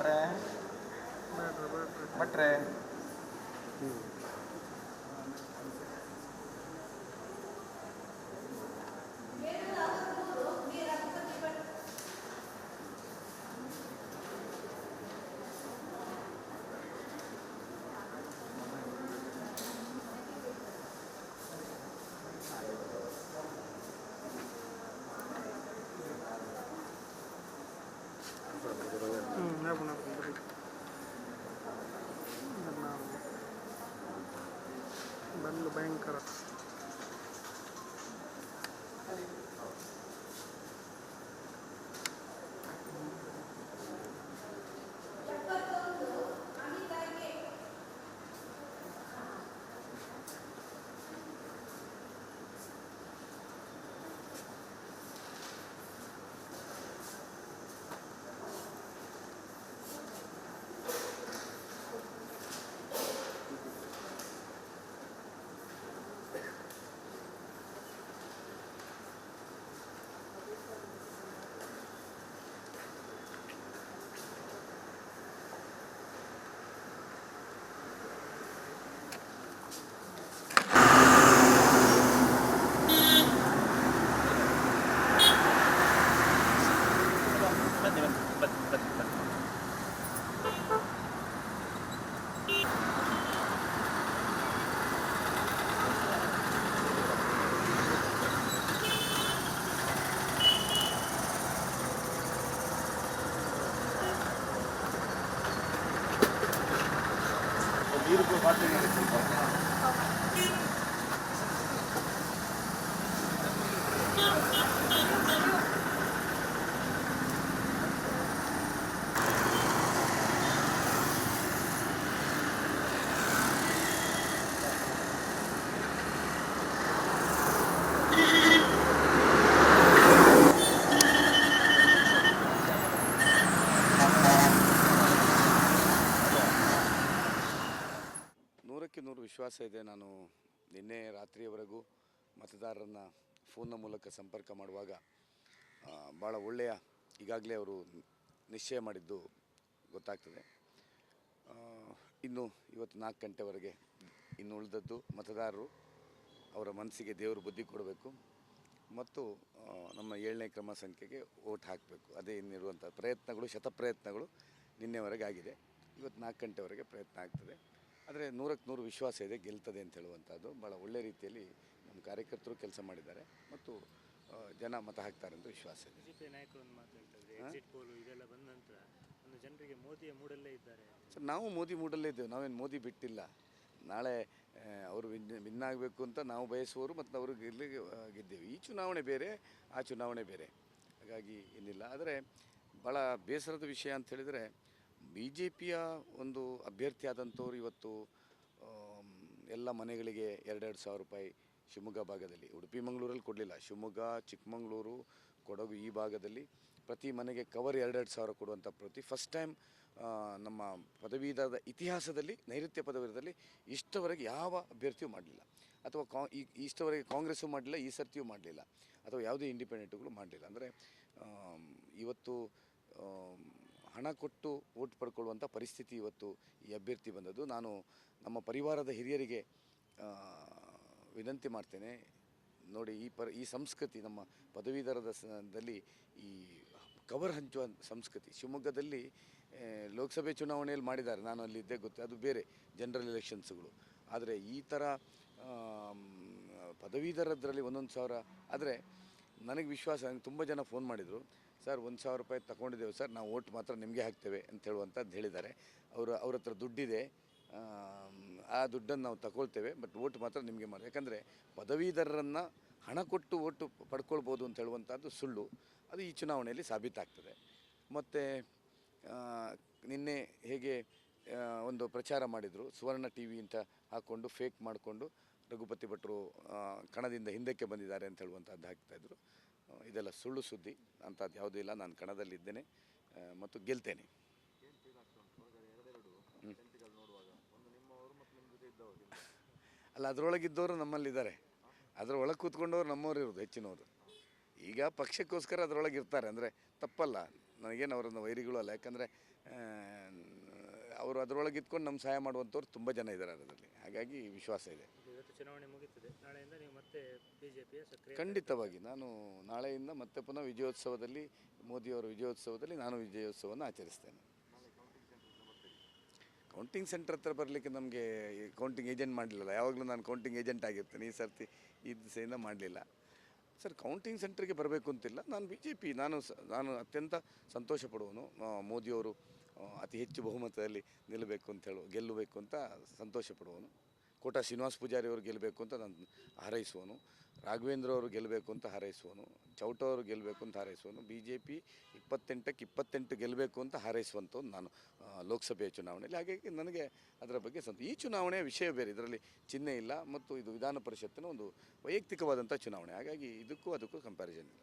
ಭಟ್ರೆ ಭಟ್ರೆ ಬಂದು ಭಯಂಕರ ವಿಶ್ವಾಸ ಇದೆ. ನಾನು ನಿನ್ನೆ ರಾತ್ರಿಯವರೆಗೂ ಮತದಾರರನ್ನು ಫೋನ್ನ ಮೂಲಕ ಸಂಪರ್ಕ ಮಾಡುವಾಗ ಭಾಳ ಒಳ್ಳೆಯ ಈಗಾಗಲೇ ಅವರು ನಿಶ್ಚಯ ಮಾಡಿದ್ದು ಗೊತ್ತಾಗ್ತದೆ. ಇನ್ನು ಇವತ್ತು 4 ಗಂಟೆವರೆಗೆ ಇನ್ನು ಉಳಿದದ್ದು ಮತದಾರರು ಅವರ ಮನಸ್ಸಿಗೆ ದೇವರು ಬುದ್ಧಿ ಕೊಡಬೇಕು ಮತ್ತು ನಮ್ಮ 7ನೇ ಕ್ರಮ ಸಂಖ್ಯೆಗೆ ವೋಟ್ ಹಾಕಬೇಕು. ಅದೇ ಇನ್ನಿರುವಂಥ ಪ್ರಯತ್ನಗಳು ಶತಪ್ರಯತ್ನಗಳು ನಿನ್ನೆವರೆಗೆ ಆಗಿದೆ. ಇವತ್ತು 4 ಗಂಟೆವರೆಗೆ ಪ್ರಯತ್ನ ಆಗ್ತದೆ. ಆದರೆ 100ಕ್ಕೆ 100 ವಿಶ್ವಾಸ ಇದೆ ಗೆಲ್ತದೆ ಅಂತ ಹೇಳುವಂಥದ್ದು. ಭಾಳ ಒಳ್ಳೆ ರೀತಿಯಲ್ಲಿ ನಮ್ಮ ಕಾರ್ಯಕರ್ತರು ಕೆಲಸ ಮಾಡಿದ್ದಾರೆ ಮತ್ತು ಜನ ಮತ ಹಾಕ್ತಾರೆ ಅಂತ ವಿಶ್ವಾಸ ಇದೆ. ಬಿಜೆಪಿ ನಾಯಕರು ಒಂದು ಮಾತಾಡ್ತಾರೆ, ಎಕ್ಸಿಟ್ ಪೋಲು ಇದೆಲ್ಲ ಬಂದ ನಂತರ ಒಂದು ಜನರಿಗೆ ಮೋದಿಯ ಮೂಡಲ್ಲೇ ಇದ್ದಾರೆ. ಸರ್, ನಾವು ಮೋದಿ ಮೂಡಲ್ಲೇ ಇದ್ದೇವೆ. ನಾವೇನು ಮೋದಿ ಬಿಟ್ಟಿಲ್ಲ. ನಾಳೆ ಅವರು ವಿನ್ ಆಗಬೇಕು ಅಂತ ನಾವು ಬಯಸುವವರು ಮತ್ತು ಅವರು ಗೆದ್ದೇವೆ. ಈ ಚುನಾವಣೆ ಬೇರೆ, ಆ ಚುನಾವಣೆ ಬೇರೆ, ಹಾಗಾಗಿ ಏನಿಲ್ಲ. ಆದರೆ ಭಾಳ ಬೇಸರದ ವಿಷಯ ಅಂತ ಹೇಳಿದರೆ BJPಯ ಒಂದು ಅಭ್ಯರ್ಥಿ ಆದಂಥವ್ರು ಇವತ್ತು ಎಲ್ಲ ಮನೆಗಳಿಗೆ 2,2 ಸಾವಿರ ರೂಪಾಯಿ ಶಿವಮೊಗ್ಗ ಭಾಗದಲ್ಲಿ, ಉಡುಪಿ ಮಂಗಳೂರಲ್ಲಿ ಕೊಡಲಿಲ್ಲ, ಶಿವಮೊಗ್ಗ, ಚಿಕ್ಕಮಗಳೂರು, ಕೊಡಗು ಈ ಭಾಗದಲ್ಲಿ ಪ್ರತಿ ಮನೆಗೆ ಕವರ್ 2,2 ಸಾವಿರ ಕೊಡುವಂಥ ಫಸ್ಟ್ ಟೈಮ್ ನಮ್ಮ ಪದವೀಧರದ ಇತಿಹಾಸದಲ್ಲಿ, ನೈಋತ್ಯ ಪದವೀಧರದಲ್ಲಿ ಇಷ್ಟವರೆಗೆ ಯಾವ ಅಭ್ಯರ್ಥಿಯೂ ಮಾಡಲಿಲ್ಲ, ಅಥವಾ ಇಷ್ಟವರೆಗೆ ಕಾಂಗ್ರೆಸ್ಸು ಮಾಡಲಿಲ್ಲ, ಈ ಸರ್ತಿಯೂ ಮಾಡಲಿಲ್ಲ, ಅಥವಾ ಯಾವುದೇ ಇಂಡಿಪೆಂಡೆಂಟ್ಗಳು ಮಾಡಲಿಲ್ಲ. ಅಂದರೆ ಇವತ್ತು ಹಣ ಕೊಟ್ಟು ವೋಟ್ ಪಡ್ಕೊಳ್ಳುವಂಥ ಪರಿಸ್ಥಿತಿ ಇವತ್ತು ಈ ಅಭ್ಯರ್ಥಿ ಬಂದದ್ದು. ನಾನು ನಮ್ಮ ಪರಿವಾರದ ಹಿರಿಯರಿಗೆ ವಿನಂತಿ ಮಾಡ್ತೇನೆ, ನೋಡಿ ಈ ಸಂಸ್ಕೃತಿ ನಮ್ಮ ಪದವೀಧರದಲ್ಲಿ ಈ ಕವರ್ ಹಂಚುವ ಸಂಸ್ಕೃತಿ ಶಿವಮೊಗ್ಗದಲ್ಲಿ ಲೋಕಸಭೆ ಚುನಾವಣೆಯಲ್ಲಿ ಮಾಡಿದ್ದಾರೆ. ನಾನು ಅಲ್ಲಿದ್ದೇ ಗೊತ್ತು, ಅದು ಬೇರೆ ಜನರಲ್ ಎಲೆಕ್ಷನ್ಸ್ಗಳು. ಆದರೆ ಈ ಥರ ಪದವೀಧರದ್ರಲ್ಲಿ 1,000 ಆದರೆ ನನಗೆ ವಿಶ್ವಾಸ, ನನಗೆ ತುಂಬ ಜನ ಫೋನ್ ಮಾಡಿದರು, ಸರ್ 1,000 ರೂಪಾಯಿ ತಗೊಂಡಿದ್ದೇವೆ ಸರ್, ನಾವು ವೋಟ್ ಮಾತ್ರ ನಿಮಗೆ ಹಾಕ್ತೇವೆ ಅಂತ ಹೇಳುವಂಥದ್ದು ಹೇಳಿದ್ದಾರೆ. ಅವ್ರ ಹತ್ರ ದುಡ್ಡಿದೆ, ಆ ದುಡ್ಡನ್ನು ನಾವು ತಗೊಳ್ತೇವೆ, ಬಟ್ ವೋಟ್ ಮಾತ್ರ ನಿಮಗೆ ಮಾಡಿ. ಯಾಕಂದರೆ ಪದವೀಧರರನ್ನು ಹಣ ಕೊಟ್ಟು ವೋಟು ಪಡ್ಕೊಳ್ಬೋದು ಅಂತ ಹೇಳುವಂಥದ್ದು ಸುಳ್ಳು. ಅದು ಈ ಚುನಾವಣೆಯಲ್ಲಿ ಸಾಬೀತಾಗ್ತದೆ. ಮತ್ತು ನಿನ್ನೆ ಹೇಗೆ ಒಂದು ಪ್ರಚಾರ ಮಾಡಿದರು, ಸುವರ್ಣ TV ಅಂತ ಹಾಕ್ಕೊಂಡು ಫೇಕ್ ಮಾಡಿಕೊಂಡು ರಘುಪತಿ ಭಟ್ರು ಕಣದಿಂದ ಹಿಂದಕ್ಕೆ ಬಂದಿದ್ದಾರೆ ಅಂತ ಹೇಳುವಂಥದ್ದು ಹಾಕ್ತಾಯಿದ್ರು. ಇದೆಲ್ಲ ಸುಳ್ಳು ಸುದ್ದಿ, ಅಂಥದ್ದು ಯಾವುದೂ ಇಲ್ಲ. ನಾನು ಕಣದಲ್ಲಿದ್ದೇನೆ ಮತ್ತು ಗೆಲ್ತೇನೆ. ಅಲ್ಲ, ಅದರೊಳಗಿದ್ದವರು ನಮ್ಮಲ್ಲಿದ್ದಾರೆ, ಅದರ ಒಳಗೆ ಕೂತ್ಕೊಂಡವ್ರು ನಮ್ಮವ್ರು ಇರೋದು ಹೆಚ್ಚಿನವರು. ಈಗ ಪಕ್ಷಕ್ಕೋಸ್ಕರ ಅದರೊಳಗೆ ಇರ್ತಾರೆ ಅಂದರೆ ತಪ್ಪಲ್ಲ, ನನಗೇನು ಅವರನ್ನು ವೈರಿಗಳು ಅಲ್ಲ. ಯಾಕಂದರೆ ಅವರು ಅದರೊಳಗೆ ಇದ್ಕೊಂಡು ನಮ್ಮ ಸಹಾಯ ಮಾಡುವಂಥವ್ರು ತುಂಬ ಜನ ಇದ್ದಾರೆ ಅದರಲ್ಲಿ, ಹಾಗಾಗಿ ವಿಶ್ವಾಸ ಇದೆ. ಇವತ್ತು ಚುನಾವಣೆ ಮುಗೀತದೆ, ನಾಳೆಯಿಂದ ನೀವು ಮತ್ತೆ ಬಿಜೆಪಿಯ ಸಕ್ರಿಯ ಖಂಡಿತವಾಗಿ ನಾನು ನಾಳೆಯಿಂದ ಮತ್ತೆ ಪುನಃ ವಿಜಯೋತ್ಸವದಲ್ಲಿ, ಮೋದಿಯವರ ವಿಜಯೋತ್ಸವದಲ್ಲಿ ನಾನು ವಿಜಯೋತ್ಸವವನ್ನು ಆಚರಿಸ್ತೇನೆ. ಕೌಂಟಿಂಗ್ ಸೆಂಟರ್ ಹತ್ರ ಬರಲಿಕ್ಕೆ ನಮಗೆ ಕೌಂಟಿಂಗ್ ಏಜೆಂಟ್ ಮಾಡಲಿಲ್ಲ. ಯಾವಾಗಲೂ ನಾನು ಕೌಂಟಿಂಗ್ ಏಜೆಂಟ್ ಆಗಿರ್ತೇನೆ, ಈ ಸರ್ತಿ ಈ ದಿಸೆಯಿಂದ ಮಾಡಲಿಲ್ಲ. ಸರ್, ಕೌಂಟಿಂಗ್ ಸೆಂಟ್ರಿಗೆ ಬರಬೇಕು ಅಂತಿಲ್ಲ. ನಾನು BJP, ನಾನು ಅತ್ಯಂತ ಸಂತೋಷ ಪಡುವನು. ಮೋದಿಯವರು ಅತಿ ಹೆಚ್ಚು ಬಹುಮತದಲ್ಲಿ ಗೆಲ್ಲಬೇಕು ಅಂತ ಸಂತೋಷ ಪಡುವನು. ಕೋಟಾ ಶ್ರೀನಿವಾಸ ಪೂಜಾರಿ ಅವರು ಗೆಲ್ಲಬೇಕು ಅಂತ ನಾನು ಹಾರೈಸುವನು. ರಾಘವೇಂದ್ರ ಅವರು ಗೆಲ್ಲಬೇಕು ಅಂತ ಹಾರೈಸುವನು. ಚೌಟ ಅವರು ಗೆಲ್ಲಬೇಕು ಅಂತ ಹಾರೈಸುವನು. BJP 28ಕ್ಕೆ 28 ಗೆಲ್ಲಬೇಕು ಅಂತ ಹಾರೈಸುವಂಥದ್ದು ನಾನು ಲೋಕಸಭೆಯ ಚುನಾವಣೆಯಲ್ಲಿ. ಹಾಗಾಗಿ ನನಗೆ ಅದರ ಬಗ್ಗೆ ಈ ಚುನಾವಣೆಯ ವಿಷಯ ಬೇರೆ, ಇದರಲ್ಲಿ ಚಿಹ್ನೆ ಇಲ್ಲ ಮತ್ತು ಇದು ವಿಧಾನ ಪರಿಷತ್ತಿನ ಒಂದು ವೈಯಕ್ತಿಕವಾದಂಥ ಚುನಾವಣೆ. ಹಾಗಾಗಿ ಇದಕ್ಕೂ ಅದಕ್ಕೂ ಕಂಪ್ಯಾರಿಸನ್ ಇಲ್ಲ.